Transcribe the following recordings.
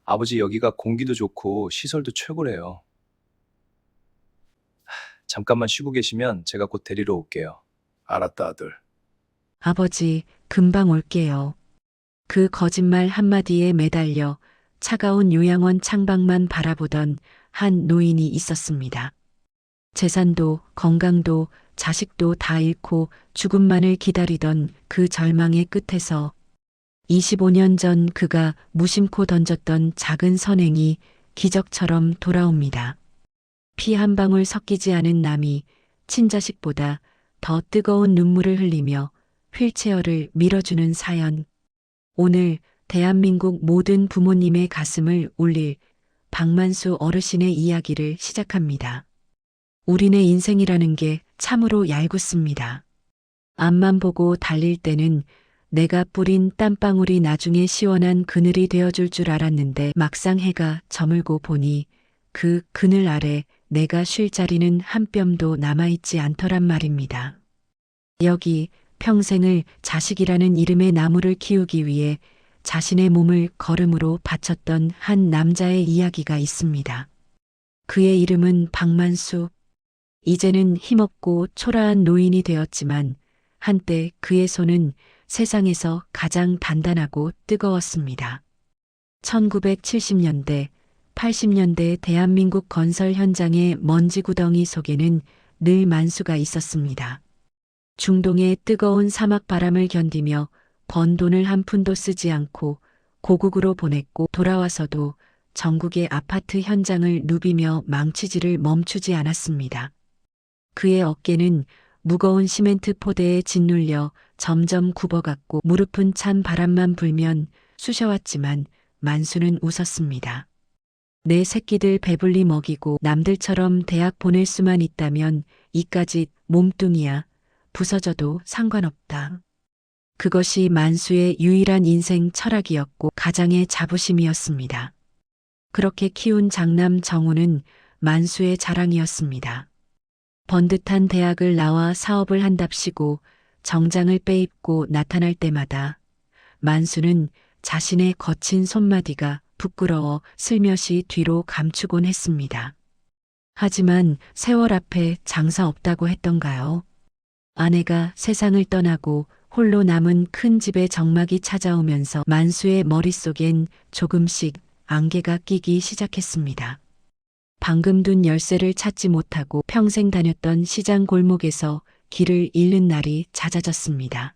아버지 여기가 공기도 좋고 시설도 최고래요. 잠깐만 쉬고 계시면 제가 곧 데리러 올게요. 알았다, 아들. 아버지, 금방 올게요. 그 거짓말 한마디에 매달려 차가운 요양원 창밖만 바라보던 한 노인이 있었습니다. 재산도 건강도 자식도 다 잃고 죽음만을 기다리던 그 절망의 끝에서 25년 전 그가 무심코 던졌던 작은 선행이 기적처럼 돌아옵니다. 피 한 방울 섞이지 않은 남이 친자식보다 더 뜨거운 눈물을 흘리며 휠체어를 밀어주는 사연. 오늘 대한민국 모든 부모님의 가슴을 울릴 박만수 어르신의 이야기를 시작합니다. 우리네 인생이라는 게 참으로 얄궂습니다. 앞만 보고 달릴 때는 내가 뿌린 땀방울이 나중에 시원한 그늘이 되어줄 줄 알았는데 막상 해가 저물고 보니 그 그늘 아래 내가 쉴 자리는 한 뼘도 남아있지 않더란 말입니다. 여기 평생을 자식이라는 이름의 나무를 키우기 위해 자신의 몸을 걸음으로 바쳤던 한 남자의 이야기가 있습니다. 그의 이름은 박만수. 이제는 힘없고 초라한 노인이 되었지만 한때 그의 손은 세상에서 가장 단단하고 뜨거웠습니다. 1970년대, 80년대 대한민국 건설 현장의 먼지 구덩이 속에는 늘 만수가 있었습니다. 중동의 뜨거운 사막 바람을 견디며 번 돈을 한 푼도 쓰지 않고 고국으로 보냈고 돌아와서도 전국의 아파트 현장을 누비며 망치질을 멈추지 않았습니다. 그의 어깨는 무거운 시멘트 포대에 짓눌려 점점 굽어갔고 무릎은 찬 바람만 불면 쑤셔왔지만 만수는 웃었습니다. 내 새끼들 배불리 먹이고 남들처럼 대학 보낼 수만 있다면 이까짓 몸뚱이야 부서져도 상관없다. 그것이 만수의 유일한 인생 철학이었고 가장의 자부심이었습니다. 그렇게 키운 장남 정우는 만수의 자랑이었습니다. 번듯한 대학을 나와 사업을 한답시고 정장을 빼입고 나타날 때마다 만수는 자신의 거친 손마디가 부끄러워 슬며시 뒤로 감추곤 했습니다. 하지만 세월 앞에 장사 없다고 했던가요? 아내가 세상을 떠나고 홀로 남은 큰 집의 적막이 찾아오면서 만수의 머릿속엔 조금씩 안개가 끼기 시작했습니다. 방금 둔 열쇠를 찾지 못하고 평생 다녔던 시장 골목에서 길을 잃는 날이 잦아졌습니다.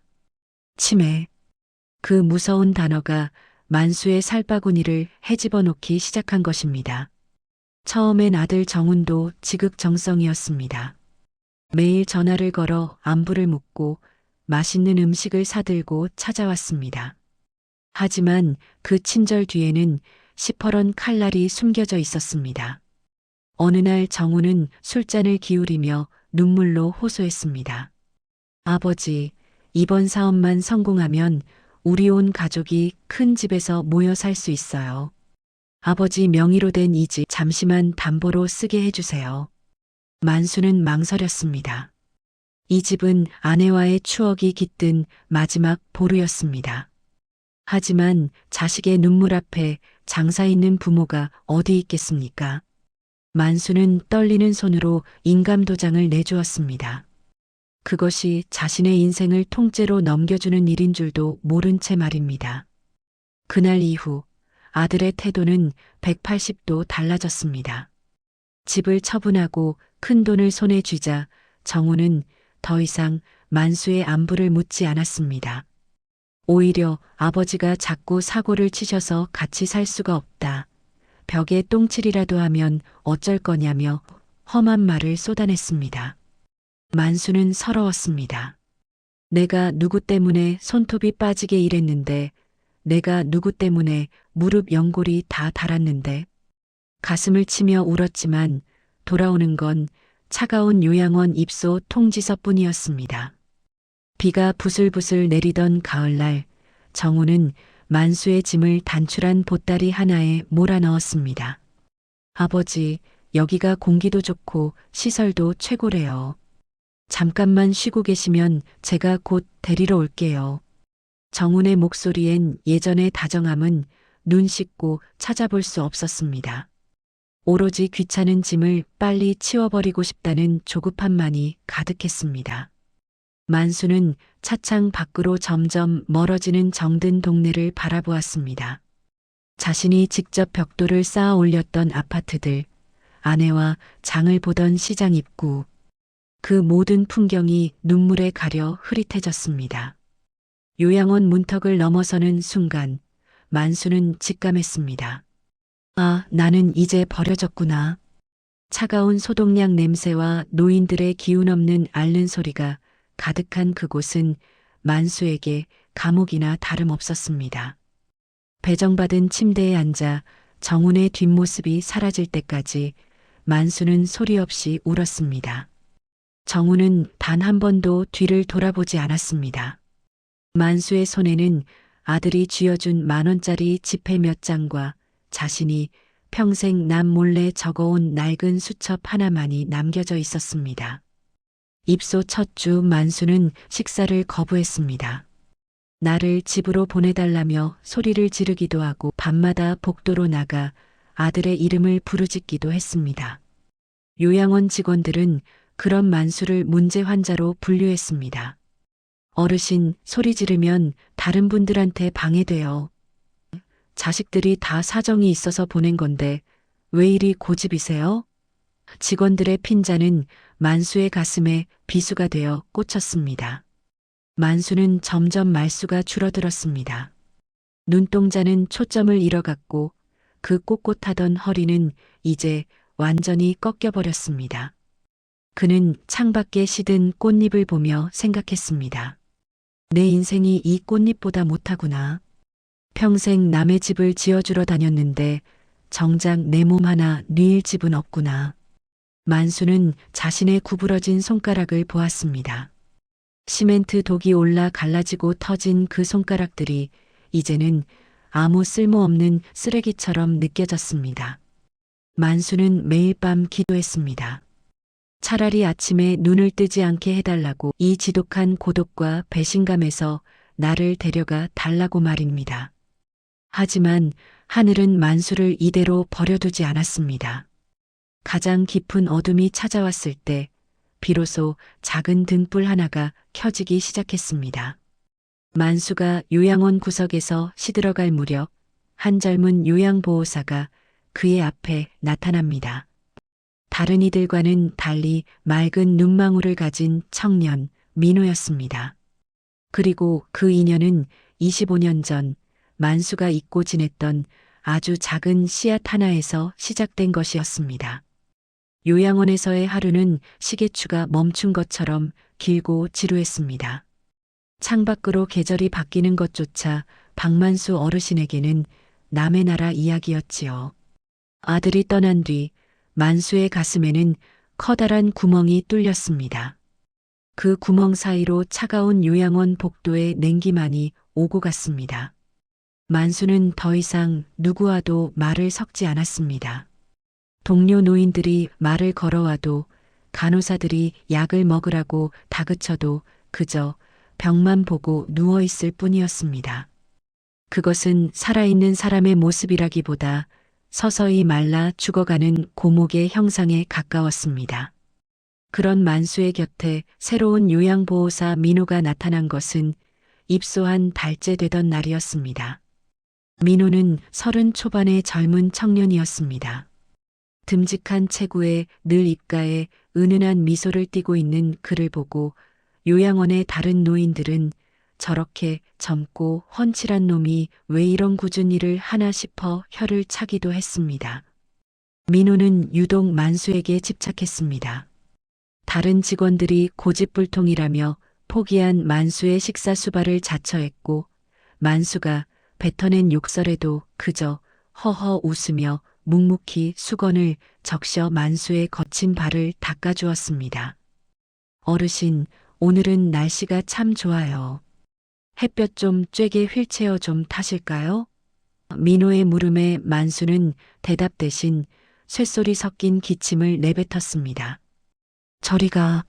치매. 그 무서운 단어가 만수의 살바구니를 헤집어 놓기 시작한 것입니다. 처음엔 아들 정훈도 지극정성이었습니다. 매일 전화를 걸어 안부를 묻고 맛있는 음식을 사들고 찾아왔습니다. 하지만 그 친절 뒤에는 시퍼런 칼날이 숨겨져 있었습니다. 어느 날 정우는 술잔을 기울이며 눈물로 호소했습니다. 아버지, 이번 사업만 성공하면 우리 온 가족이 큰 집에서 모여 살 수 있어요. 아버지 명의로 된 이 집 잠시만 담보로 쓰게 해주세요. 만수는 망설였습니다. 이 집은 아내와의 추억이 깃든 마지막 보루였습니다. 하지만 자식의 눈물 앞에 장사 있는 부모가 어디 있겠습니까? 만수는 떨리는 손으로 인감도장을 내주었습니다. 그것이 자신의 인생을 통째로 넘겨주는 일인 줄도 모른 채 말입니다. 그날 이후 아들의 태도는 180도 달라졌습니다. 집을 처분하고 큰 돈을 손에 쥐자 정우는 더 이상 만수의 안부를 묻지 않았습니다. 오히려 아버지가 자꾸 사고를 치셔서 같이 살 수가 없다. 벽에 똥칠이라도 하면 어쩔 거냐며 험한 말을 쏟아냈습니다. 만수는 서러웠습니다. 내가 누구 때문에 손톱이 빠지게 일했는데, 내가 누구 때문에 무릎 연골이 다 닳았는데, 가슴을 치며 울었지만 돌아오는 건 차가운 요양원 입소 통지서뿐이었습니다. 비가 부슬부슬 내리던 가을날, 정우는 만수의 짐을 단출한 보따리 하나에 몰아넣었습니다. 아버지, 여기가 공기도 좋고 시설도 최고래요. 잠깐만 쉬고 계시면 제가 곧 데리러 올게요. 정훈의 목소리엔 예전의 다정함은 눈 씻고 찾아볼 수 없었습니다. 오로지 귀찮은 짐을 빨리 치워버리고 싶다는 조급함만이 가득했습니다. 만수는 차창 밖으로 점점 멀어지는 정든 동네를 바라보았습니다. 자신이 직접 벽돌을 쌓아 올렸던 아파트들, 아내와 장을 보던 시장 입구, 그 모든 풍경이 눈물에 가려 흐릿해졌습니다. 요양원 문턱을 넘어서는 순간 만수는 직감했습니다. 아, 나는 이제 버려졌구나. 차가운 소독약 냄새와 노인들의 기운 없는 앓는 소리가 가득한 그곳은 만수에게 감옥이나 다름없었습니다. 배정받은 침대에 앉아 정훈의 뒷모습이 사라질 때까지 만수는 소리 없이 울었습니다. 정훈은 단 한 번도 뒤를 돌아보지 않았습니다. 만수의 손에는 아들이 쥐어준 10,000원짜리 지폐 몇 장과 자신이 평생 남 몰래 적어온 낡은 수첩 하나만이 남겨져 있었습니다. 입소 첫 주 만수는 식사를 거부했습니다. 나를 집으로 보내달라며 소리를 지르기도 하고 밤마다 복도로 나가 아들의 이름을 부르짖기도 했습니다. 요양원 직원들은 그런 만수를 문제 환자로 분류했습니다. 어르신 소리 지르면 다른 분들한테 방해돼요. 자식들이 다 사정이 있어서 보낸 건데 왜 이리 고집이세요? 직원들의 핀잔은 만수의 가슴에 비수가 되어 꽂혔습니다. 만수는 점점 말수가 줄어들었습니다. 눈동자는 초점을 잃어갔고 그 꼿꼿하던 허리는 이제 완전히 꺾여버렸습니다. 그는 창밖에 시든 꽃잎을 보며 생각했습니다. 내 인생이 이 꽃잎보다 못하구나. 평생 남의 집을 지어주러 다녔는데 정작 내 몸 하나 뉘일 집은 없구나. 만수는 자신의 구부러진 손가락을 보았습니다. 시멘트 독이 올라 갈라지고 터진 그 손가락들이 이제는 아무 쓸모없는 쓰레기처럼 느껴졌습니다. 만수는 매일 밤 기도했습니다. 차라리 아침에 눈을 뜨지 않게 해달라고, 이 지독한 고독과 배신감에서 나를 데려가 달라고 말입니다. 하지만 하늘은 만수를 이대로 버려두지 않았습니다. 가장 깊은 어둠이 찾아왔을 때 비로소 작은 등불 하나가 켜지기 시작했습니다. 만수가 요양원 구석에서 시들어갈 무렵 한 젊은 요양보호사가 그의 앞에 나타납니다. 다른 이들과는 달리 맑은 눈망울을 가진 청년 민호였습니다. 그리고 그 인연은 25년 전 만수가 잊고 지냈던 아주 작은 씨앗 하나에서 시작된 것이었습니다. 요양원에서의 하루는 시계추가 멈춘 것처럼 길고 지루했습니다. 창밖으로 계절이 바뀌는 것조차 박만수 어르신에게는 남의 나라 이야기였지요. 아들이 떠난 뒤 만수의 가슴에는 커다란 구멍이 뚫렸습니다. 그 구멍 사이로 차가운 요양원 복도의 냉기만이 오고 갔습니다. 만수는 더 이상 누구와도 말을 섞지 않았습니다. 동료 노인들이 말을 걸어와도, 간호사들이 약을 먹으라고 다그쳐도 그저 벽만 보고 누워있을 뿐이었습니다. 그것은 살아있는 사람의 모습이라기보다 서서히 말라 죽어가는 고목의 형상에 가까웠습니다. 그런 만수의 곁에 새로운 요양보호사 민호가 나타난 것은 입소한 달째 되던 날이었습니다. 민호는 30 초반의 젊은 청년이었습니다. 듬직한 체구에 늘 입가에 은은한 미소를 띠고 있는 그를 보고 요양원의 다른 노인들은 저렇게 젊고 훤칠한 놈이 왜 이런 굳은 일을 하나 싶어 혀를 차기도 했습니다. 민호는 유독 만수에게 집착했습니다. 다른 직원들이 고집불통이라며 포기한 만수의 식사 수발을 자처했고, 만수가 뱉어낸 욕설에도 그저 허허 웃으며 묵묵히 수건을 적셔 만수의 거친 발을 닦아주었습니다. 어르신, 오늘은 날씨가 참 좋아요. 햇볕 좀 쬐게 휠체어 좀 타실까요? 민호의 물음에 만수는 대답 대신 쇳소리 섞인 기침을 내뱉었습니다. 저리가,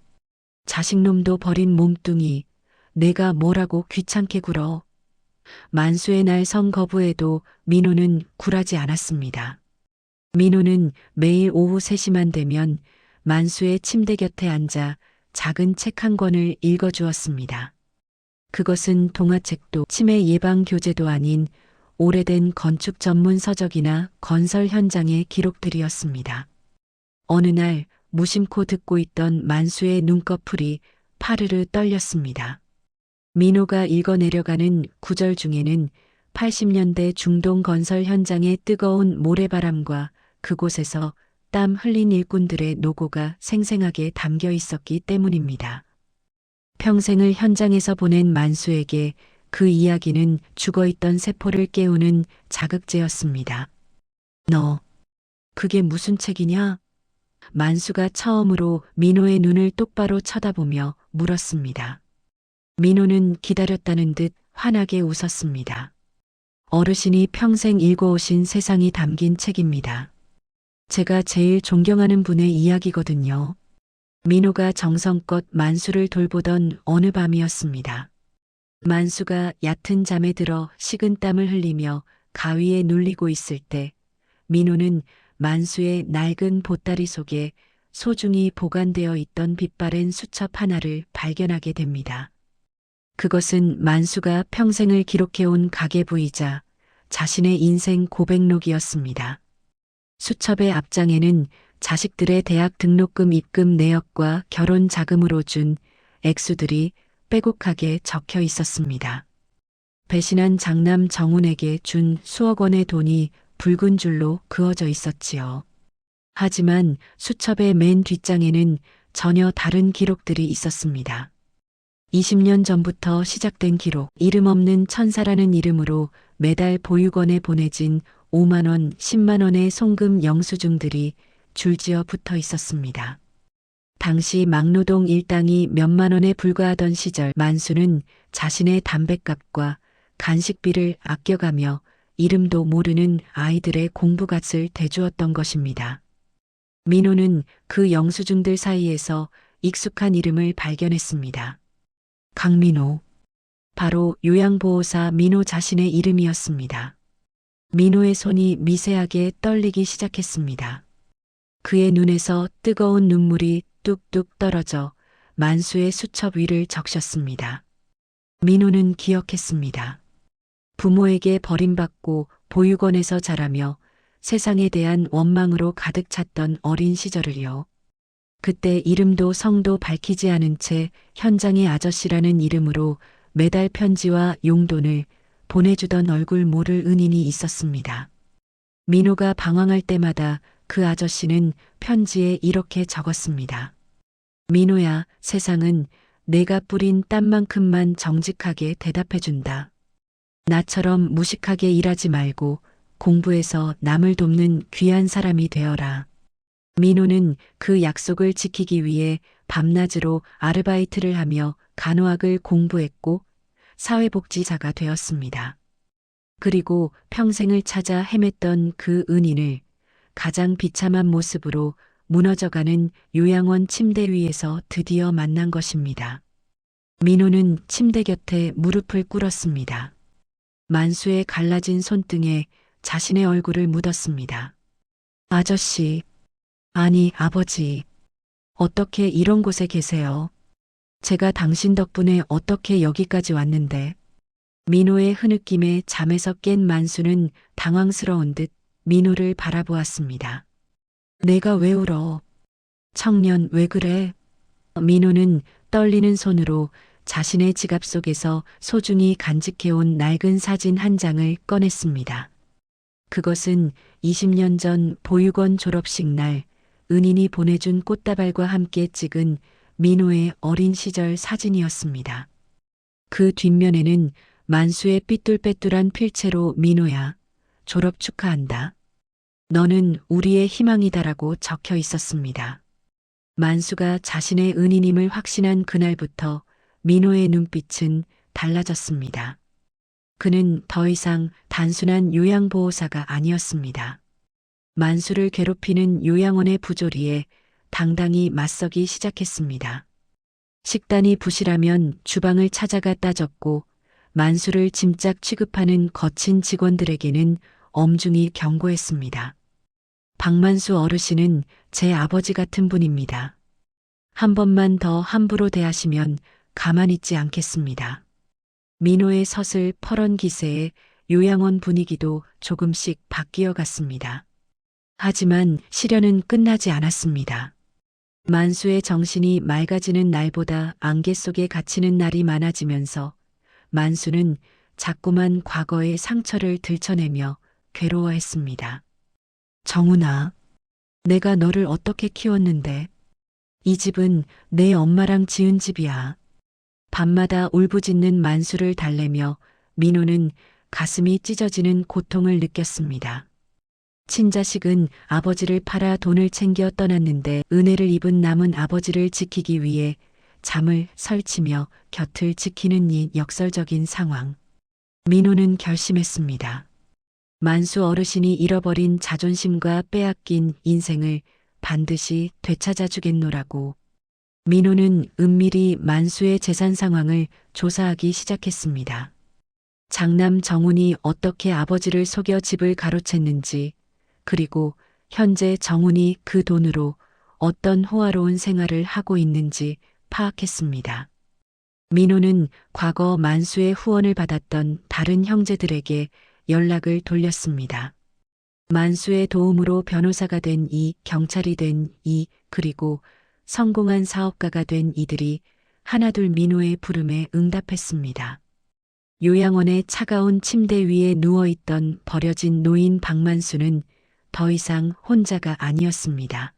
자식놈도 버린 몸뚱이, 내가 뭐라고 귀찮게 굴어. 만수의 날 성거부에도 민호는 굴하지 않았습니다. 민호는 매일 오후 3시만 되면 만수의 침대 곁에 앉아 작은 책 한 권을 읽어주었습니다. 그것은 동화책도 치매 예방 교재도 아닌 오래된 건축 전문 서적이나 건설 현장의 기록들이었습니다. 어느 날 무심코 듣고 있던 만수의 눈꺼풀이 파르르 떨렸습니다. 민호가 읽어내려가는 구절 중에는 80년대 중동 건설 현장의 뜨거운 모래바람과 그곳에서 땀 흘린 일꾼들의 노고가 생생하게 담겨 있었기 때문입니다. 평생을 현장에서 보낸 만수에게 그 이야기는 죽어있던 세포를 깨우는 자극제였습니다. 너, 그게 무슨 책이냐? 만수가 처음으로 민호의 눈을 똑바로 쳐다보며 물었습니다. 민호는 기다렸다는 듯 환하게 웃었습니다. 어르신이 평생 읽어오신 세상이 담긴 책입니다. 제가 제일 존경하는 분의 이야기거든요. 민호가 정성껏 만수를 돌보던 어느 밤이었습니다. 만수가 얕은 잠에 들어 식은땀을 흘리며 가위에 눌리고 있을 때 민호는 만수의 낡은 보따리 속에 소중히 보관되어 있던 빛바랜 수첩 하나를 발견하게 됩니다. 그것은 만수가 평생을 기록해온 가계부이자 자신의 인생 고백록이었습니다. 수첩의 앞장에는 자식들의 대학 등록금 입금 내역과 결혼 자금으로 준 액수들이 빼곡하게 적혀 있었습니다. 배신한 장남 정훈에게 준 수억 원의 돈이 붉은 줄로 그어져 있었지요. 하지만 수첩의 맨 뒷장에는 전혀 다른 기록들이 있었습니다. 20년 전부터 시작된 기록, 이름 없는 천사라는 이름으로 매달 보육원에 보내진 5만 원, 10만 원의 송금 영수증들이 줄지어 붙어 있었습니다. 당시 막노동 일당이 몇만 원에 불과하던 시절 만수는 자신의 담뱃값과 간식비를 아껴가며 이름도 모르는 아이들의 공부값을 대주었던 것입니다. 민호는 그 영수증들 사이에서 익숙한 이름을 발견했습니다. 강민호. 바로 요양보호사 민호 자신의 이름이었습니다. 민호의 손이 미세하게 떨리기 시작했습니다. 그의 눈에서 뜨거운 눈물이 뚝뚝 떨어져 만수의 수첩 위를 적셨습니다. 민호는 기억했습니다. 부모에게 버림받고 보육원에서 자라며 세상에 대한 원망으로 가득 찼던 어린 시절을요. 그때 이름도 성도 밝히지 않은 채 현장의 아저씨라는 이름으로 매달 편지와 용돈을 보내주던 얼굴 모를 은인이 있었습니다. 민호가 방황할 때마다 그 아저씨는 편지에 이렇게 적었습니다. 민호야, 세상은 내가 뿌린 땀만큼만 정직하게 대답해준다. 나처럼 무식하게 일하지 말고 공부해서 남을 돕는 귀한 사람이 되어라. 민호는 그 약속을 지키기 위해 밤낮으로 아르바이트를 하며 간호학을 공부했고 사회복지사가 되었습니다. 그리고 평생을 찾아 헤맸던 그 은인을 가장 비참한 모습으로 무너져가는 요양원 침대 위에서 드디어 만난 것입니다. 민호는 침대 곁에 무릎을 꿇었습니다. 만수의 갈라진 손등에 자신의 얼굴을 묻었습니다. 아저씨, 아니 아버지, 어떻게 이런 곳에 계세요? 제가 당신 덕분에 어떻게 여기까지 왔는데. 민호의 흐느낌에 잠에서 깬 만수는 당황스러운 듯 민호를 바라보았습니다. 내가 왜 울어? 청년 왜 그래? 민호는 떨리는 손으로 자신의 지갑 속에서 소중히 간직해온 낡은 사진 한 장을 꺼냈습니다. 그것은 20년 전 보육원 졸업식 날 은인이 보내준 꽃다발과 함께 찍은 민호의 어린 시절 사진이었습니다. 그 뒷면에는 만수의 삐뚤빼뚤한 필체로 민호야, 졸업 축하한다. 너는 우리의 희망이다라고 적혀 있었습니다. 만수가 자신의 은인임을 확신한 그날부터 민호의 눈빛은 달라졌습니다. 그는 더 이상 단순한 요양보호사가 아니었습니다. 만수를 괴롭히는 요양원의 부조리에 당당히 맞서기 시작했습니다. 식단이 부실하면 주방을 찾아가 따졌고 만수를 짐짝 취급하는 거친 직원들에게는 엄중히 경고했습니다. 박만수 어르신은 제 아버지 같은 분입니다. 한 번만 더 함부로 대하시면 가만히 있지 않겠습니다. 민호의 서슬 퍼런 기세에 요양원 분위기도 조금씩 바뀌어 갔습니다. 하지만 시련은 끝나지 않았습니다. 만수의 정신이 맑아지는 날보다 안개 속에 갇히는 날이 많아지면서 만수는 자꾸만 과거의 상처를 들춰내며 괴로워했습니다. 정훈아, 내가 너를 어떻게 키웠는데? 이 집은 내 엄마랑 지은 집이야. 밤마다 울부짖는 만수를 달래며 민호는 가슴이 찢어지는 고통을 느꼈습니다. 친자식은 아버지를 팔아 돈을 챙겨 떠났는데 은혜를 입은 남은 아버지를 지키기 위해 잠을 설치며 곁을 지키는 이 역설적인 상황. 민호는 결심했습니다. 만수 어르신이 잃어버린 자존심과 빼앗긴 인생을 반드시 되찾아 주겠노라고. 민호는 은밀히 만수의 재산 상황을 조사하기 시작했습니다. 장남 정훈이 어떻게 아버지를 속여 집을 가로챘는지, 그리고 현재 정훈이 그 돈으로 어떤 호화로운 생활을 하고 있는지 파악했습니다. 민호는 과거 만수의 후원을 받았던 다른 형제들에게 연락을 돌렸습니다. 만수의 도움으로 변호사가 된 이, 경찰이 된 이, 그리고 성공한 사업가가 된 이들이 하나둘 민호의 부름에 응답했습니다. 요양원의 차가운 침대 위에 누워있던 버려진 노인 박만수는 더 이상 혼자가 아니었습니다.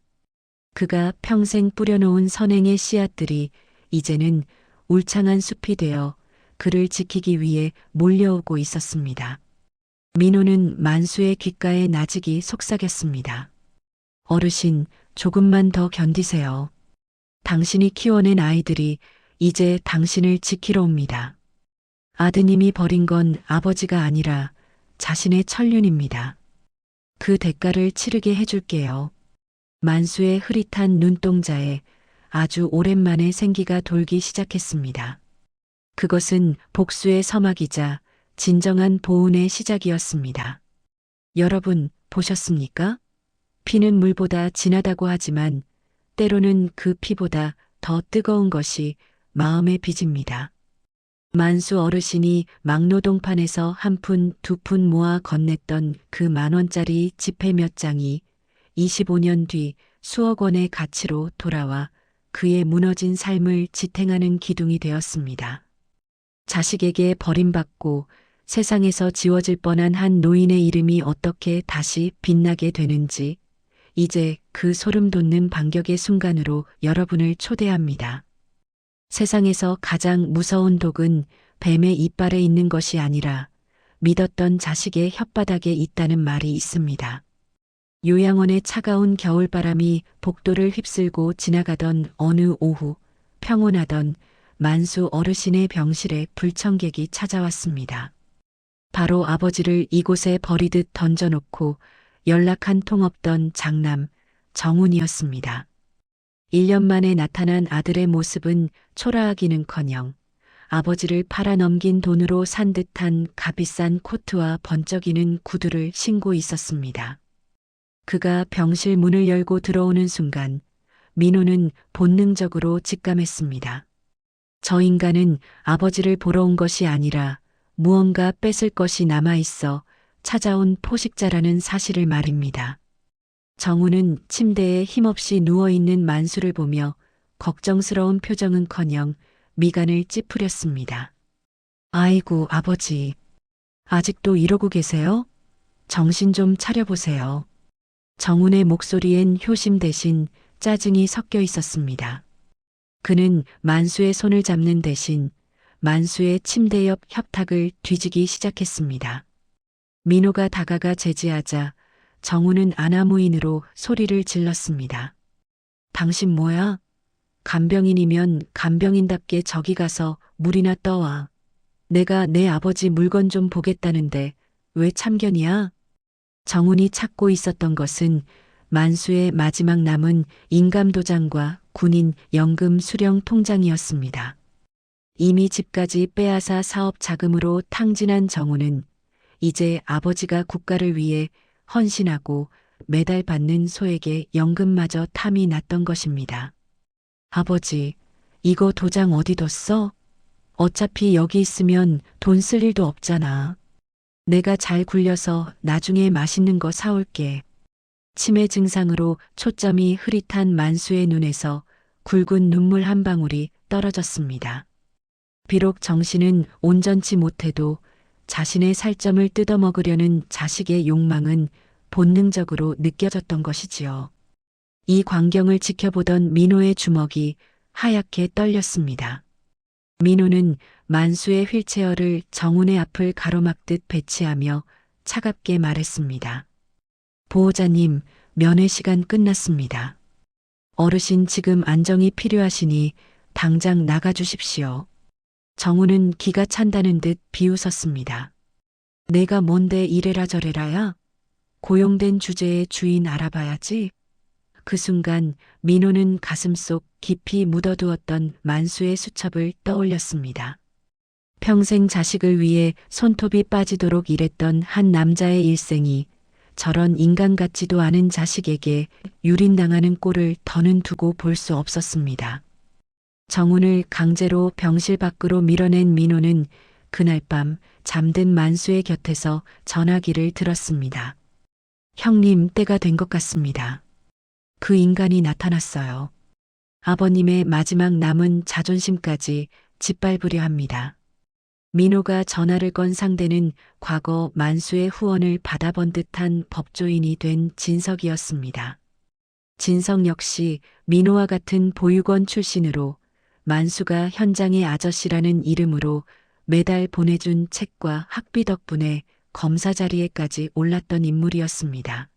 그가 평생 뿌려놓은 선행의 씨앗들이 이제는 울창한 숲이 되어 그를 지키기 위해 몰려오고 있었습니다. 민호는 만수의 귓가에 나직이 속삭였습니다. 어르신, 조금만 더 견디세요. 당신이 키워낸 아이들이 이제 당신을 지키러 옵니다. 아드님이 버린 건 아버지가 아니라 자신의 천륜입니다. 그 대가를 치르게 해줄게요. 만수의 흐릿한 눈동자에 아주 오랜만에 생기가 돌기 시작했습니다. 그것은 복수의 서막이자 진정한 보은의 시작이었습니다. 여러분, 보셨습니까? 피는 물보다 진하다고 하지만 때로는 그 피보다 더 뜨거운 것이 마음의 빚입니다. 만수 어르신이 막노동판에서 한 푼, 두 푼 모아 건넸던 그 10,000원짜리 지폐 몇 장이 25년 뒤 수억 원의 가치로 돌아와 그의 무너진 삶을 지탱하는 기둥이 되었습니다. 자식에게 버림받고 세상에서 지워질 뻔한 한 노인의 이름이 어떻게 다시 빛나게 되는지 이제 그 소름 돋는 반격의 순간으로 여러분을 초대합니다. 세상에서 가장 무서운 독은 뱀의 이빨에 있는 것이 아니라 믿었던 자식의 혓바닥에 있다는 말이 있습니다. 요양원의 차가운 겨울바람이 복도를 휩쓸고 지나가던 어느 오후 평온하던 만수 어르신의 병실에 불청객이 찾아왔습니다. 바로 아버지를 이곳에 버리듯 던져놓고 연락 한 통 없던 장남 정훈이었습니다. 1년 만에 나타난 아들의 모습은 초라하기는커녕 아버지를 팔아넘긴 돈으로 산 듯한 값비싼 코트와 번쩍이는 구두를 신고 있었습니다. 그가 병실 문을 열고 들어오는 순간 민호는 본능적으로 직감했습니다. 저 인간은 아버지를 보러 온 것이 아니라 무언가 뺏을 것이 남아있어 찾아온 포식자라는 사실을 말입니다. 정우는 침대에 힘없이 누워있는 만수를 보며 걱정스러운 표정은커녕 미간을 찌푸렸습니다. 아이고 아버지, 아직도 이러고 계세요? 정신 좀 차려보세요. 정훈의 목소리엔 효심 대신 짜증이 섞여 있었습니다. 그는 만수의 손을 잡는 대신 만수의 침대 옆 협탁을 뒤지기 시작했습니다. 민호가 다가가 제지하자 정훈은 아나무인으로 소리를 질렀습니다. 당신 뭐야? 간병인이면 간병인답게 저기 가서 물이나 떠와. 내가 내 아버지 물건 좀 보겠다는데 왜 참견이야? 정훈이 찾고 있었던 것은 만수의 마지막 남은 인감도장과 군인 연금 수령 통장이었습니다. 이미 집까지 빼앗아 사업 자금으로 탕진한 정우는 이제 아버지가 국가를 위해 헌신하고 매달 받는 소액의 연금마저 탐이 났던 것입니다. 아버지, 이거 도장 어디 뒀어? 어차피 여기 있으면 돈 쓸 일도 없잖아. 내가 잘 굴려서 나중에 맛있는 거 사올게. 치매 증상으로 초점이 흐릿한 만수의 눈에서 굵은 눈물 한 방울이 떨어졌습니다. 비록 정신은 온전치 못해도 자신의 살점을 뜯어먹으려는 자식의 욕망은 본능적으로 느껴졌던 것이지요. 이 광경을 지켜보던 민호의 주먹이 하얗게 떨렸습니다. 민호는 만수의 휠체어를 정훈의 앞을 가로막듯 배치하며 차갑게 말했습니다. 보호자님, 면회 시간 끝났습니다. 어르신 지금 안정이 필요하시니 당장 나가주십시오. 정훈은 기가 찬다는 듯 비웃었습니다. 내가 뭔데 이래라 저래라야? 고용된 주제의 주인 알아봐야지. 그 순간 민호는 가슴속 깊이 묻어두었던 만수의 수첩을 떠올렸습니다. 평생 자식을 위해 손톱이 빠지도록 일했던 한 남자의 일생이 저런 인간 같지도 않은 자식에게 유린당하는 꼴을 더는 두고 볼 수 없었습니다. 정훈을 강제로 병실 밖으로 밀어낸 민호는 그날 밤 잠든 만수의 곁에서 전화기를 들었습니다. 형님, 때가 된 것 같습니다. 그 인간이 나타났어요. 아버님의 마지막 남은 자존심까지 짓밟으려 합니다. 민호가 전화를 건 상대는 과거 만수의 후원을 받아본 듯한 법조인이 된 진석이었습니다. 진석 역시 민호와 같은 보육원 출신으로 만수가 현장의 아저씨라는 이름으로 매달 보내준 책과 학비 덕분에 검사 자리에까지 올랐던 인물이었습니다.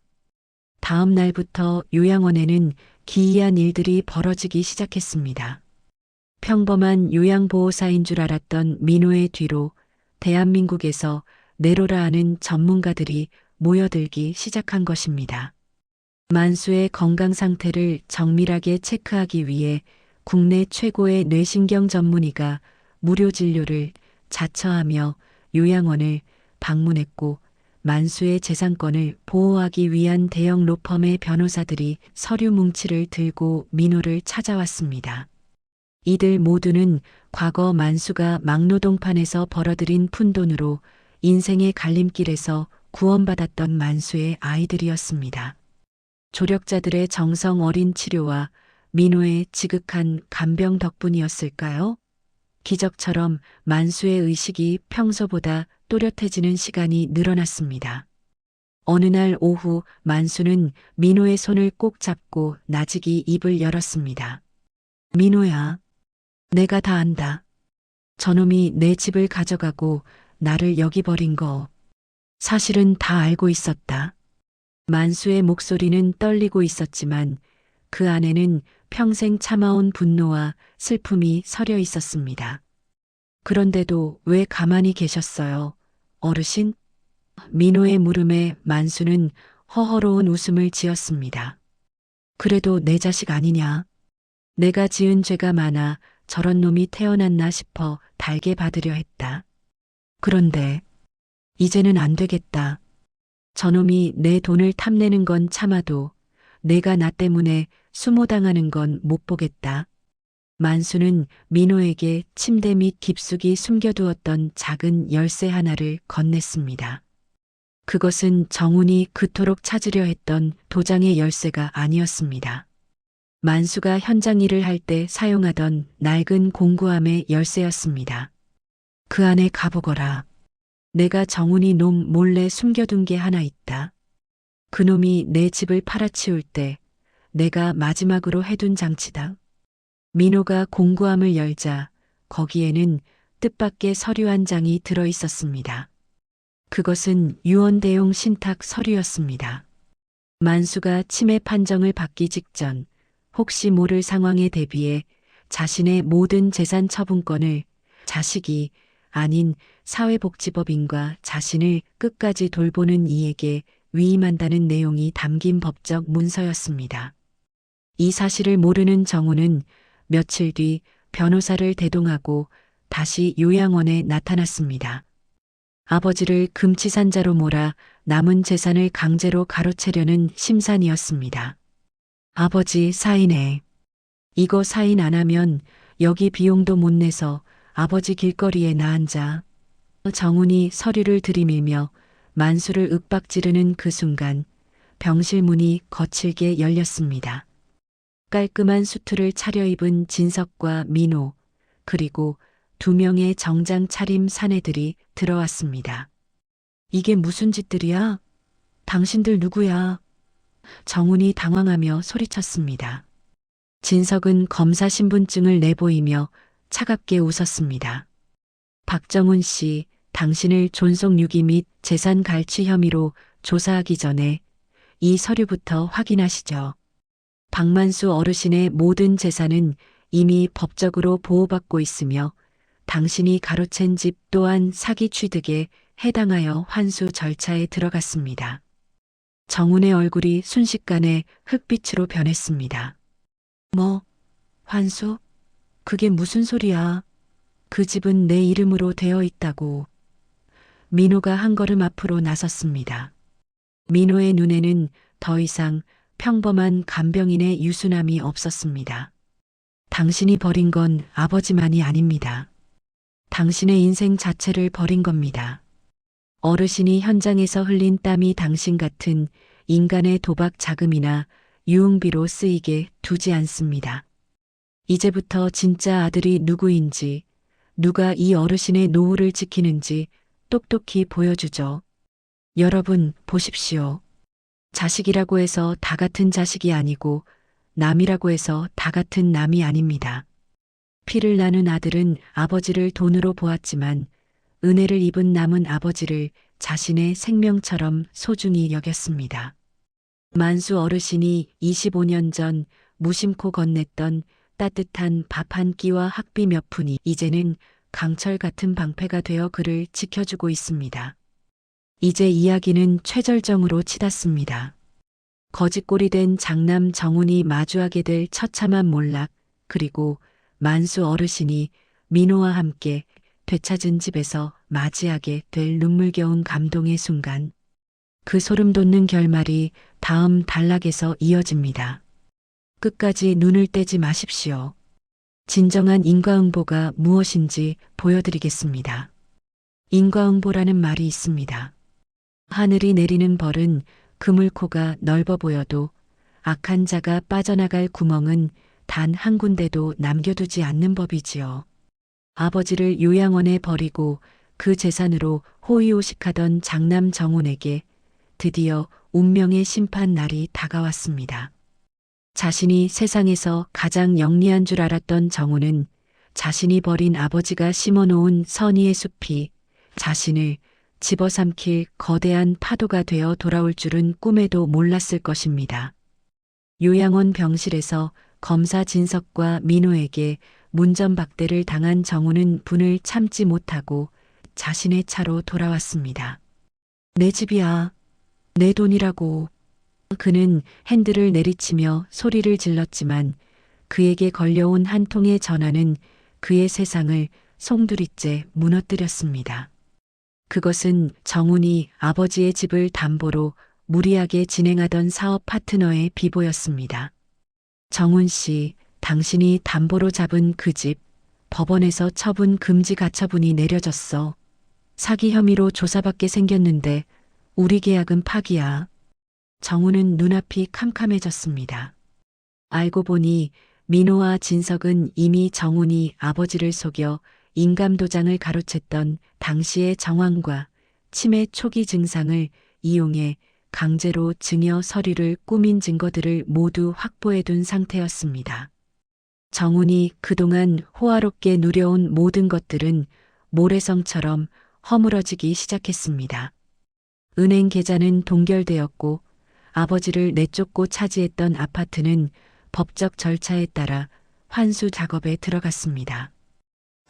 다음 날부터 요양원에는 기이한 일들이 벌어지기 시작했습니다. 평범한 요양보호사인 줄 알았던 민호의 뒤로 대한민국에서 내로라 하는 전문가들이 모여들기 시작한 것입니다. 만수의 건강 상태를 정밀하게 체크하기 위해 국내 최고의 뇌신경 전문의가 무료 진료를 자처하며 요양원을 방문했고, 만수의 재산권을 보호하기 위한 대형 로펌의 변호사들이 서류 뭉치를 들고 민호를 찾아왔습니다. 이들 모두는 과거 만수가 막노동판에서 벌어들인 푼돈으로 인생의 갈림길에서 구원받았던 만수의 아이들이었습니다. 조력자들의 정성 어린 치료와 민호의 지극한 간병 덕분이었을까요? 기적처럼 만수의 의식이 평소보다 또렷해지는 시간이 늘어났습니다. 어느 날 오후 만수는 민호의 손을 꼭 잡고 나직이 입을 열었습니다. 민호야, 내가 다 안다. 저놈이 내 집을 가져가고 나를 여기 버린 거 사실은 다 알고 있었다. 만수의 목소리는 떨리고 있었지만 그 안에는 평생 참아온 분노와 슬픔이 서려 있었습니다. 그런데도 왜 가만히 계셨어요, 어르신? 민호의 물음에 만수는 허허로운 웃음을 지었습니다. 그래도 내 자식 아니냐? 내가 지은 죄가 많아 저런 놈이 태어났나 싶어 달게 받으려 했다. 그런데 이제는 안 되겠다. 저놈이 내 돈을 탐내는 건 참아도 내가 나 때문에 수모당하는 건 못 보겠다. 만수는 민호에게 침대 밑 깊숙이 숨겨두었던 작은 열쇠 하나를 건넸습니다. 그것은 정훈이 그토록 찾으려 했던 도장의 열쇠가 아니었습니다. 만수가 현장 일을 할 때 사용하던 낡은 공구함의 열쇠였습니다. 그 안에 가보거라. 내가 정훈이 놈 몰래 숨겨둔 게 하나 있다. 그놈이 내 집을 팔아치울 때 내가 마지막으로 해둔 장치다. 민호가 공구함을 열자 거기에는 뜻밖의 서류 한 장이 들어 있었습니다. 그것은 유언대용 신탁 서류였습니다. 만수가 치매 판정을 받기 직전 혹시 모를 상황에 대비해 자신의 모든 재산 처분권을 자식이 아닌 사회복지법인과 자신을 끝까지 돌보는 이에게 위임한다는 내용이 담긴 법적 문서였습니다. 이 사실을 모르는 정우는 며칠 뒤 변호사를 대동하고 다시 요양원에 나타났습니다. 아버지를 금치산자로 몰아 남은 재산을 강제로 가로채려는 심산이었습니다. 아버지 사인해. 이거 사인 안 하면 여기 비용도 못 내서 아버지 길거리에 나앉아. 정훈이 서류를 들이밀며 만수를 윽박지르는 그 순간 병실 문이 거칠게 열렸습니다. 깔끔한 수트를 차려입은 진석과 민호, 그리고 2명의 정장 차림 사내들이 들어왔습니다. 이게 무슨 짓들이야? 당신들 누구야? 정훈이 당황하며 소리쳤습니다. 진석은 검사 신분증을 내보이며 차갑게 웃었습니다. 박정훈 씨, 당신을 존속유기 및 재산 갈취 혐의로 조사하기 전에 이 서류부터 확인하시죠. 박만수 어르신의 모든 재산은 이미 법적으로 보호받고 있으며 당신이 가로챈 집 또한 사기 취득에 해당하여 환수 절차에 들어갔습니다. 정훈의 얼굴이 순식간에 흑빛으로 변했습니다. 뭐, 환수? 그게 무슨 소리야? 그 집은 내 이름으로 되어 있다고. 민호가 한 걸음 앞으로 나섰습니다. 민호의 눈에는 더 이상 평범한 간병인의 유순함이 없었습니다. 당신이 버린 건 아버지만이 아닙니다. 당신의 인생 자체를 버린 겁니다. 어르신이 현장에서 흘린 땀이 당신 같은 인간의 도박 자금이나 유흥비로 쓰이게 두지 않습니다. 이제부터 진짜 아들이 누구인지, 누가 이 어르신의 노후를 지키는지 똑똑히 보여주죠. 여러분, 보십시오. 자식이라고 해서 다 같은 자식이 아니고 남이라고 해서 다 같은 남이 아닙니다. 피를 나눈 아들은 아버지를 돈으로 보았지만 은혜를 입은 남은 아버지를 자신의 생명처럼 소중히 여겼습니다. 만수 어르신이 25년 전 무심코 건넸던 따뜻한 밥 한 끼와 학비 몇 푼이 이제는 강철 같은 방패가 되어 그를 지켜주고 있습니다. 이제 이야기는 최절정으로 치닫습니다. 거짓골이 된 장남 정훈이 마주하게 될 처참한 몰락, 그리고 만수 어르신이 민호와 함께 되찾은 집에서 맞이하게 될 눈물겨운 감동의 순간, 그 소름 돋는 결말이 다음 단락에서 이어집니다. 끝까지 눈을 떼지 마십시오. 진정한 인과응보가 무엇인지 보여드리겠습니다. 인과응보라는 말이 있습니다. 하늘이 내리는 벌은 그물코가 넓어 보여도 악한 자가 빠져나갈 구멍은 단 한 군데도 남겨두지 않는 법이지요. 아버지를 요양원에 버리고 그 재산으로 호의호식하던 장남 정훈에게 드디어 운명의 심판 날이 다가왔습니다. 자신이 세상에서 가장 영리한 줄 알았던 정훈은 자신이 버린 아버지가 심어놓은 선의의 숲이 자신을 집어삼킬 거대한 파도가 되어 돌아올 줄은 꿈에도 몰랐을 것입니다. 요양원 병실에서 검사 진석과 민호에게 문전박대를 당한 정훈은 분을 참지 못하고 자신의 차로 돌아왔습니다. 내 집이야. 내 돈이라고. 그는 핸들을 내리치며 소리를 질렀지만 그에게 걸려온 한 통의 전화는 그의 세상을 송두리째 무너뜨렸습니다. 그것은 정훈이 아버지의 집을 담보로 무리하게 진행하던 사업 파트너의 비보였습니다. 정훈 씨, 당신이 담보로 잡은 그 집, 법원에서 처분 금지 가처분이 내려졌어. 사기 혐의로 조사받게 생겼는데 우리 계약은 파기야. 정훈은 눈앞이 캄캄해졌습니다. 알고 보니 민호와 진석은 이미 정훈이 아버지를 속여 인감도장을 가로챘던 당시의 정황과 치매 초기 증상을 이용해 강제로 증여 서류를 꾸민 증거들을 모두 확보해둔 상태였습니다. 정훈이 그동안 호화롭게 누려온 모든 것들은 모래성처럼 허물어지기 시작했습니다. 은행 계좌는 동결되었고 아버지를 내쫓고 차지했던 아파트는 법적 절차에 따라 환수 작업에 들어갔습니다.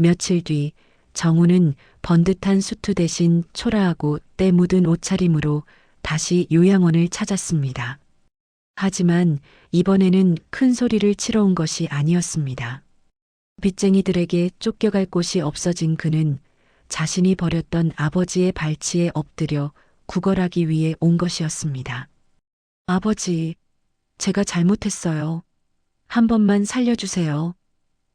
며칠 뒤 정훈은 번듯한 수트 대신 초라하고 때 묻은 옷차림으로 다시 요양원을 찾았습니다. 하지만 이번에는 큰 소리를 치러 온 것이 아니었습니다. 빚쟁이들에게 쫓겨갈 곳이 없어진 그는 자신이 버렸던 아버지의 발치에 엎드려 구걸하기 위해 온 것이었습니다. 아버지, 제가 잘못했어요. 한 번만 살려주세요.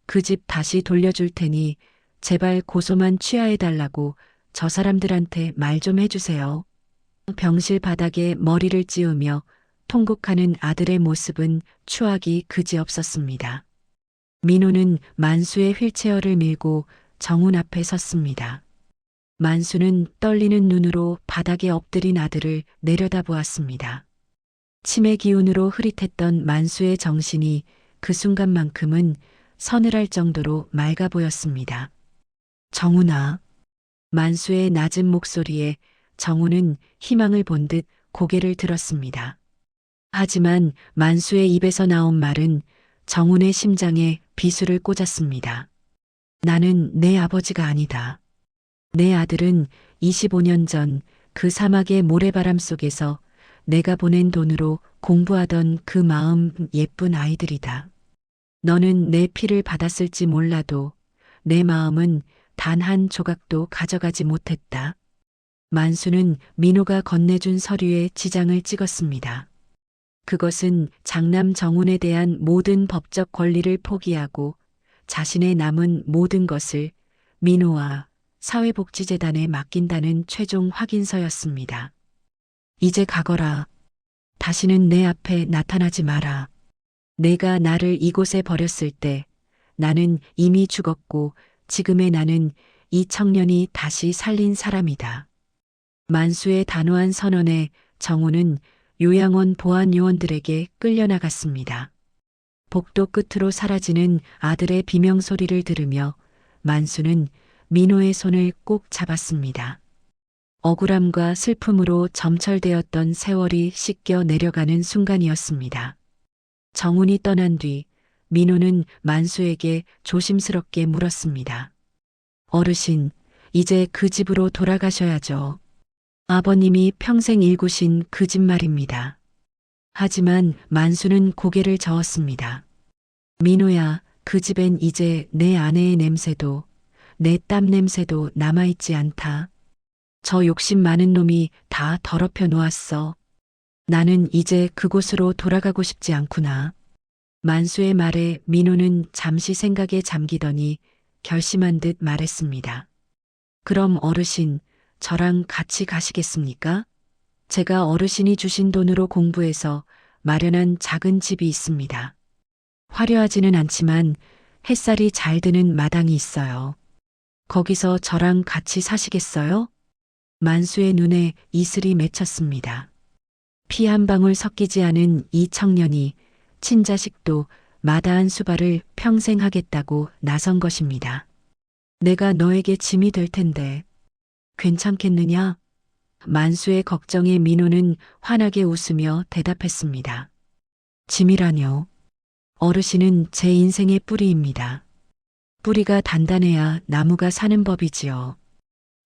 그 집 다시 돌려줄 테니 제발 고소만 취하해달라고 저 사람들한테 말 좀 해주세요. 병실 바닥에 머리를 찌우며 통곡하는 아들의 모습은 추하기 그지없었습니다. 민호는 만수의 휠체어를 밀고 정훈 앞에 섰습니다. 만수는 떨리는 눈으로 바닥에 엎드린 아들을 내려다보았습니다. 치매 기운으로 흐릿했던 만수의 정신이 그 순간만큼은 서늘할 정도로 맑아 보였습니다. 정훈아. 만수의 낮은 목소리에 정훈은 희망을 본 듯 고개를 들었습니다. 하지만 만수의 입에서 나온 말은 정훈의 심장에 비수를 꽂았습니다. 나는 내 아버지가 아니다. 내 아들은 25년 전 그 사막의 모래바람 속에서 내가 보낸 돈으로 공부하던 그 마음 예쁜 아이들이다. 너는 내 피를 받았을지 몰라도 내 마음은 단 한 조각도 가져가지 못했다. 만수는 민호가 건네준 서류에 지장을 찍었습니다. 그것은 장남 정훈에 대한 모든 법적 권리를 포기하고 자신의 남은 모든 것을 민호와 사회복지재단에 맡긴다는 최종 확인서였습니다. 이제 가거라. 다시는 내 앞에 나타나지 마라. 내가 나를 이곳에 버렸을 때 나는 이미 죽었고 지금의 나는 이 청년이 다시 살린 사람이다. 만수의 단호한 선언에 정훈은 요양원 보안 요원들에게 끌려나갔습니다. 복도 끝으로 사라지는 아들의 비명소리를 들으며 만수는 민호의 손을 꼭 잡았습니다. 억울함과 슬픔으로 점철되었던 세월이 씻겨 내려가는 순간이었습니다. 정훈이 떠난 뒤 민호는 만수에게 조심스럽게 물었습니다. 어르신, 이제 그 집으로 돌아가셔야죠. 아버님이 평생 일구신 그 집 말입니다. 하지만 만수는 고개를 저었습니다. 민호야, 그 집엔 이제 내 아내의 냄새도 내 땀 냄새도 남아있지 않다. 저 욕심 많은 놈이 다 더럽혀 놓았어. 나는 이제 그곳으로 돌아가고 싶지 않구나. 만수의 말에 민호는 잠시 생각에 잠기더니 결심한 듯 말했습니다. 그럼 어르신, 저랑 같이 가시겠습니까? 제가 어르신이 주신 돈으로 공부해서 마련한 작은 집이 있습니다. 화려하지는 않지만 햇살이 잘 드는 마당이 있어요. 거기서 저랑 같이 사시겠어요? 만수의 눈에 이슬이 맺혔습니다. 피 한 방울 섞이지 않은 이 청년이 친자식도 마다한 수발을 평생 하겠다고 나선 것입니다. 내가 너에게 짐이 될 텐데 괜찮겠느냐? 만수의 걱정에 민호는 환하게 웃으며 대답했습니다. 짐이라뇨. 어르신은 제 인생의 뿌리입니다. 뿌리가 단단해야 나무가 사는 법이지요.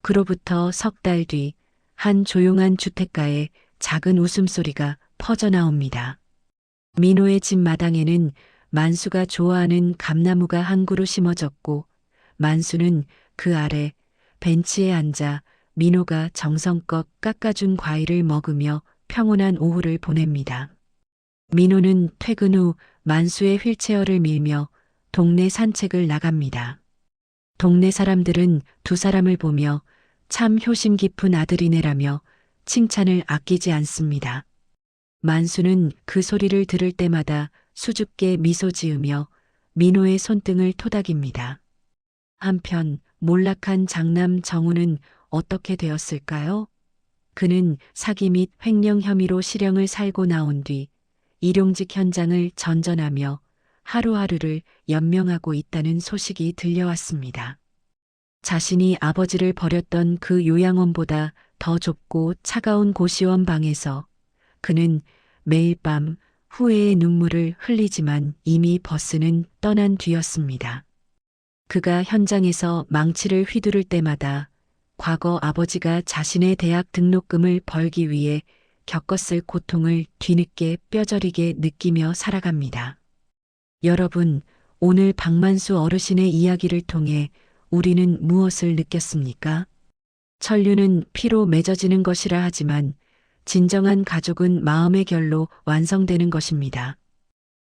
그로부터 석 달 뒤 한 조용한 주택가에 작은 웃음소리가 퍼져나옵니다. 민호의 집 마당에는 만수가 좋아하는 감나무가 한 그루 심어졌고 만수는 그 아래 벤치에 앉아 민호가 정성껏 깎아준 과일을 먹으며 평온한 오후를 보냅니다. 민호는 퇴근 후 만수의 휠체어를 밀며 동네 산책을 나갑니다. 동네 사람들은 두 사람을 보며 참 효심 깊은 아들이네라며 칭찬을 아끼지 않습니다. 만수는 그 소리를 들을 때마다 수줍게 미소 지으며 민호의 손등을 토닥입니다. 한편 몰락한 장남 정훈은 어떻게 되었을까요? 그는 사기 및 횡령 혐의로 실형을 살고 나온 뒤 일용직 현장을 전전하며 하루하루를 연명하고 있다는 소식이 들려왔습니다. 자신이 아버지를 버렸던 그 요양원보다 더 좁고 차가운 고시원 방에서 그는 매일 밤 후회의 눈물을 흘리지만 이미 버스는 떠난 뒤였습니다. 그가 현장에서 망치를 휘두를 때마다 과거 아버지가 자신의 대학 등록금을 벌기 위해 겪었을 고통을 뒤늦게 뼈저리게 느끼며 살아갑니다. 여러분, 오늘 박만수 어르신의 이야기를 통해 우리는 무엇을 느꼈습니까? 천류는 피로 맺어지는 것이라 하지만 진정한 가족은 마음의 결로 완성되는 것입니다.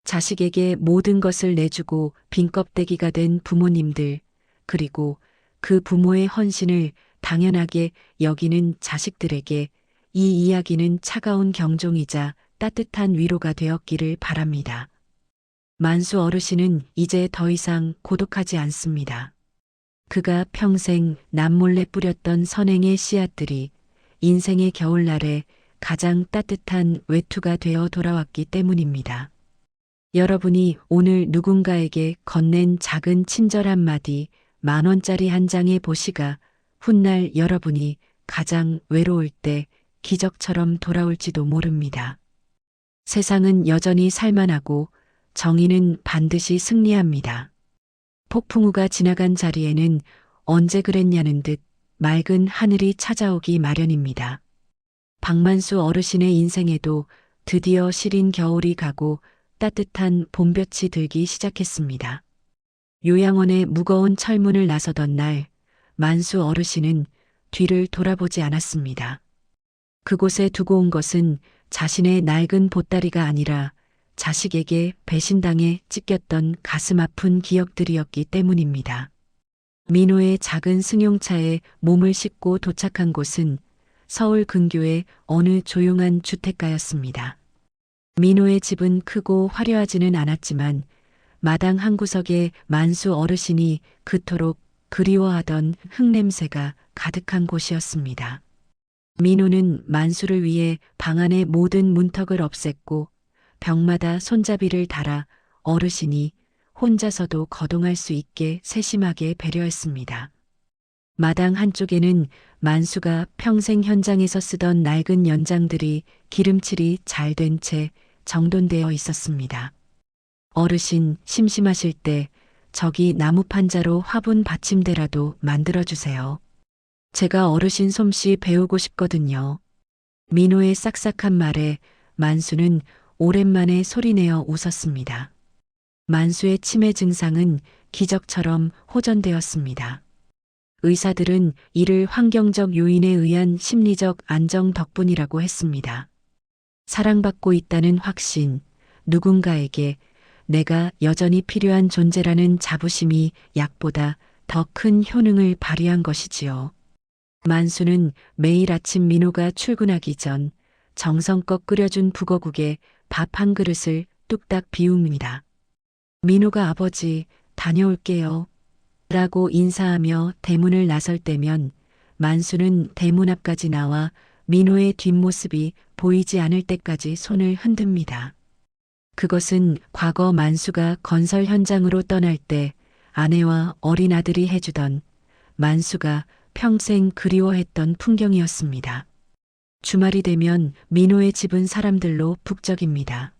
자식에게 모든 것을 내주고 빈껍데기가 된 부모님들, 그리고 그 부모의 헌신을 당연하게 여기는 자식들에게 이 이야기는 차가운 경종이자 따뜻한 위로가 되었기를 바랍니다. 만수 어르신은 이제 더 이상 고독하지 않습니다. 그가 평생 남몰래 뿌렸던 선행의 씨앗들이 인생의 겨울날에 가장 따뜻한 외투가 되어 돌아왔기 때문입니다. 여러분이 오늘 누군가에게 건넨 작은 친절 한마디, 10,000원짜리 한 장의 보시가 훗날 여러분이 가장 외로울 때 기적처럼 돌아올지도 모릅니다. 세상은 여전히 살만하고 정의는 반드시 승리합니다. 폭풍우가 지나간 자리에는 언제 그랬냐는 듯 맑은 하늘이 찾아오기 마련입니다. 박만수 어르신의 인생에도 드디어 시린 겨울이 가고 따뜻한 봄볕이 들기 시작했습니다. 요양원의 무거운 철문을 나서던 날, 만수 어르신은 뒤를 돌아보지 않았습니다. 그곳에 두고 온 것은 자신의 낡은 보따리가 아니라 자식에게 배신당해 찢겼던 가슴 아픈 기억들이었기 때문입니다. 민호의 작은 승용차에 몸을 싣고 도착한 곳은 서울 근교의 어느 조용한 주택가였습니다. 민호의 집은 크고 화려하지는 않았지만 마당 한 구석에 만수 어르신이 그토록 그리워하던 흙냄새가 가득한 곳이었습니다. 민호는 만수를 위해 방 안의 모든 문턱을 없앴고 벽마다 손잡이를 달아 어르신이 혼자서도 거동할 수 있게 세심하게 배려했습니다. 마당 한쪽에는 만수가 평생 현장에서 쓰던 낡은 연장들이 기름칠이 잘 된 채 정돈되어 있었습니다. 어르신 심심하실 때 저기 나무 판자로 화분 받침대라도 만들어주세요. 제가 어르신 솜씨 배우고 싶거든요. 민호의 싹싹한 말에 만수는 오랜만에 소리내어 웃었습니다. 만수의 치매 증상은 기적처럼 호전되었습니다. 의사들은 이를 환경적 요인에 의한 심리적 안정 덕분이라고 했습니다. 사랑받고 있다는 확신, 누군가에게 내가 여전히 필요한 존재라는 자부심이 약보다 더 큰 효능을 발휘한 것이지요. 만수는 매일 아침 민호가 출근하기 전 정성껏 끓여준 북어국에 밥 한 그릇을 뚝딱 비웁니다. 민호가 아버지, 다녀올게요. 라고 인사하며 대문을 나설 때면 만수는 대문 앞까지 나와 민호의 뒷모습이 보이지 않을 때까지 손을 흔듭니다. 그것은 과거 만수가 건설 현장으로 떠날 때 아내와 어린 아들이 해주던 만수가 평생 그리워했던 풍경이었습니다. 주말이 되면 민호의 집은 사람들로 북적입니다.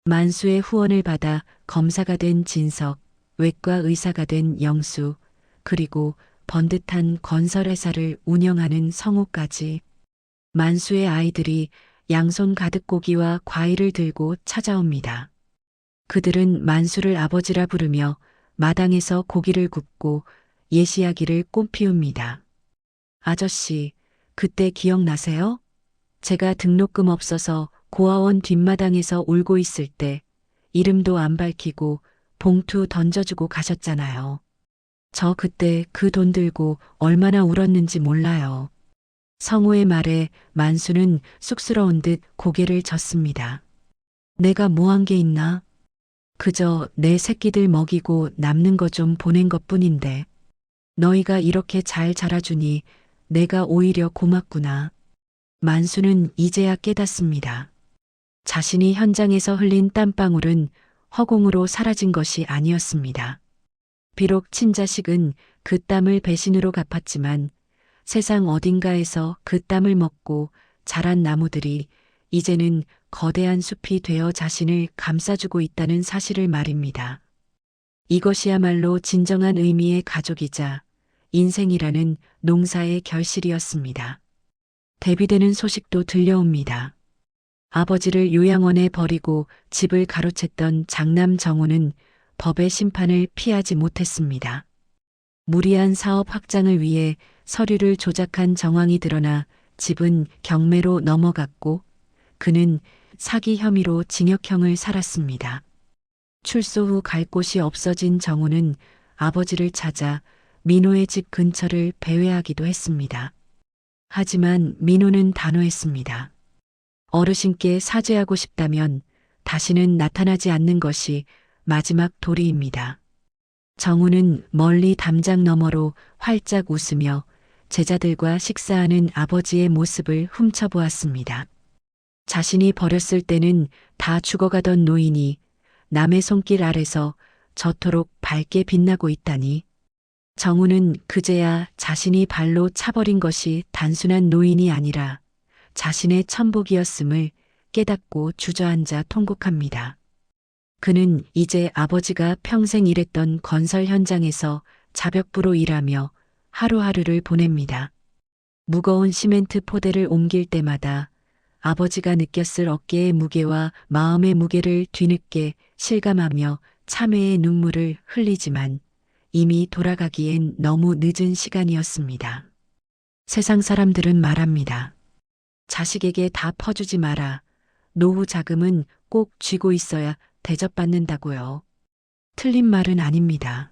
만수의 후원을 받아 검사가 된 진석, 외과 의사가 된 영수, 그리고 번듯한 건설회사를 운영하는 성우까지 만수의 아이들이 양손 가득 고기와 과일을 들고 찾아옵니다. 그들은 만수를 아버지라 부르며 마당에서 고기를 굽고 예시야기를 꽃피웁니다. 아저씨, 그때 기억나세요? 제가 등록금 없어서 고아원 뒷마당에서 울고 있을 때 이름도 안 밝히고 봉투 던져주고 가셨잖아요. 저 그때 그 돈 들고 얼마나 울었는지 몰라요. 성우의 말에 만수는 쑥스러운 듯 고개를 젓습니다. 내가 뭐 한 게 있나? 그저 내 새끼들 먹이고 남는 거 좀 보낸 것뿐인데 너희가 이렇게 잘 자라주니 내가 오히려 고맙구나. 만수는 이제야 깨닫습니다. 자신이 현장에서 흘린 땀방울은 허공으로 사라진 것이 아니었습니다. 비록 친자식은 그 땀을 배신으로 갚았지만 세상 어딘가에서 그 땀을 먹고 자란 나무들이 이제는 거대한 숲이 되어 자신을 감싸주고 있다는 사실을 말입니다. 이것이야말로 진정한 의미의 가족이자 인생이라는 농사의 결실이었습니다. 대비되는 소식도 들려옵니다. 아버지를 요양원에 버리고 집을 가로챘던 장남 정우는 법의 심판을 피하지 못했습니다. 무리한 사업 확장을 위해 서류를 조작한 정황이 드러나 집은 경매로 넘어갔고 그는 사기 혐의로 징역형을 살았습니다. 출소 후 갈 곳이 없어진 정우는 아버지를 찾아 민호의 집 근처를 배회하기도 했습니다. 하지만 민호는 단호했습니다. 어르신께 사죄하고 싶다면 다시는 나타나지 않는 것이 마지막 도리입니다. 정우는 멀리 담장 너머로 활짝 웃으며 제자들과 식사하는 아버지의 모습을 훔쳐보았습니다. 자신이 버렸을 때는 다 죽어가던 노인이 남의 손길 아래서 저토록 밝게 빛나고 있다니. 정우는 그제야 자신이 발로 차버린 것이 단순한 노인이 아니라 자신의 천복이었음을 깨닫고 주저앉아 통곡합니다. 그는 이제 아버지가 평생 일했던 건설 현장에서 자벽부로 일하며 하루하루를 보냅니다. 무거운 시멘트 포대를 옮길 때마다 아버지가 느꼈을 어깨의 무게와 마음의 무게를 뒤늦게 실감하며 참회의 눈물을 흘리지만 이미 돌아가기엔 너무 늦은 시간이었습니다. 세상 사람들은 말합니다. 자식에게 다 퍼주지 마라. 노후 자금은 꼭 쥐고 있어야 대접받는다고요. 틀린 말은 아닙니다.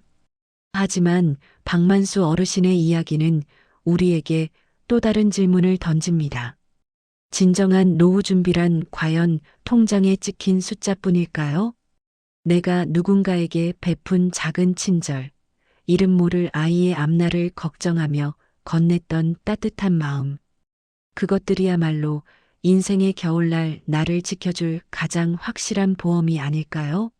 하지만 박만수 어르신의 이야기는 우리에게 또 다른 질문을 던집니다. 진정한 노후 준비란 과연 통장에 찍힌 숫자뿐일까요? 내가 누군가에게 베푼 작은 친절, 이름 모를 아이의 앞날을 걱정하며 건넸던 따뜻한 마음. 그것들이야말로 인생의 겨울날 나를 지켜줄 가장 확실한 보험이 아닐까요?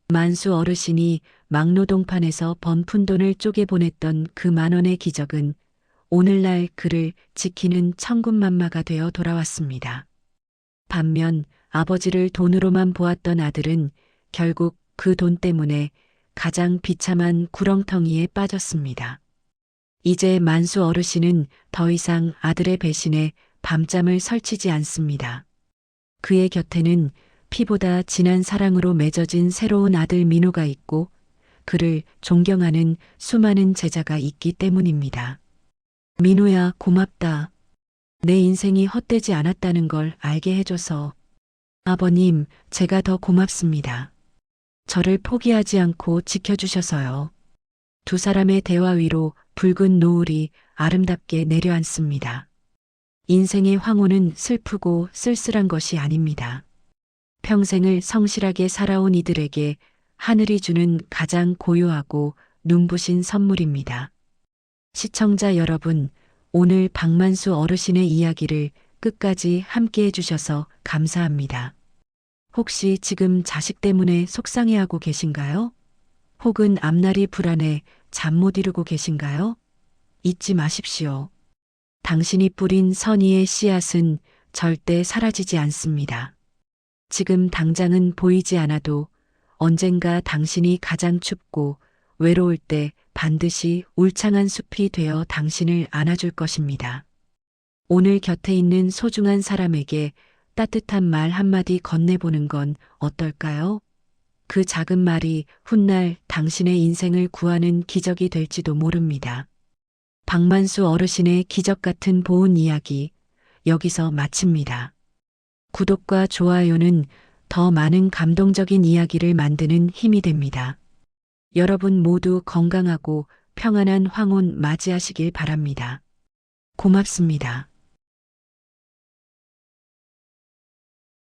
만수 어르신이 막노동판에서 번 푼돈을 쪼개보냈던 그 10,000원의 기적은 오늘날 그를 지키는 천군만마가 되어 돌아왔습니다. 반면 아버지를 돈으로만 보았던 아들은 결국 그 돈 때문에 가장 비참한 구렁텅이에 빠졌습니다. 이제 만수 어르신은 더 이상 아들의 배신에 밤잠을 설치지 않습니다. 그의 곁에는 피보다 진한 사랑으로 맺어진 새로운 아들 민호가 있고 그를 존경하는 수많은 제자가 있기 때문입니다. 민호야, 고맙다. 내 인생이 헛되지 않았다는 걸 알게 해줘서. 아버님, 제가 더 고맙습니다. 저를 포기하지 않고 지켜주셔서요. 두 사람의 대화 위로 붉은 노을이 아름답게 내려앉습니다. 인생의 황혼은 슬프고 쓸쓸한 것이 아닙니다. 평생을 성실하게 살아온 이들에게 하늘이 주는 가장 고요하고 눈부신 선물입니다. 시청자 여러분, 오늘 박만수 어르신의 이야기를 끝까지 함께 해주셔서 감사합니다. 혹시 지금 자식 때문에 속상해하고 계신가요? 혹은 앞날이 불안해 잠 못 이루고 계신가요? 잊지 마십시오. 당신이 뿌린 선의의 씨앗은 절대 사라지지 않습니다. 지금 당장은 보이지 않아도 언젠가 당신이 가장 춥고 외로울 때 반드시 울창한 숲이 되어 당신을 안아줄 것입니다. 오늘 곁에 있는 소중한 사람에게 따뜻한 말 한마디 건네보는 건 어떨까요? 그 작은 말이 훗날 당신의 인생을 구하는 기적이 될지도 모릅니다. 박만수 어르신의 기적 같은 보은 이야기 여기서 마칩니다. 구독과 좋아요는 더 많은 감동적인 이야기를 만드는 힘이 됩니다. 여러분 모두 건강하고 평안한 황혼 맞이하시길 바랍니다. 고맙습니다.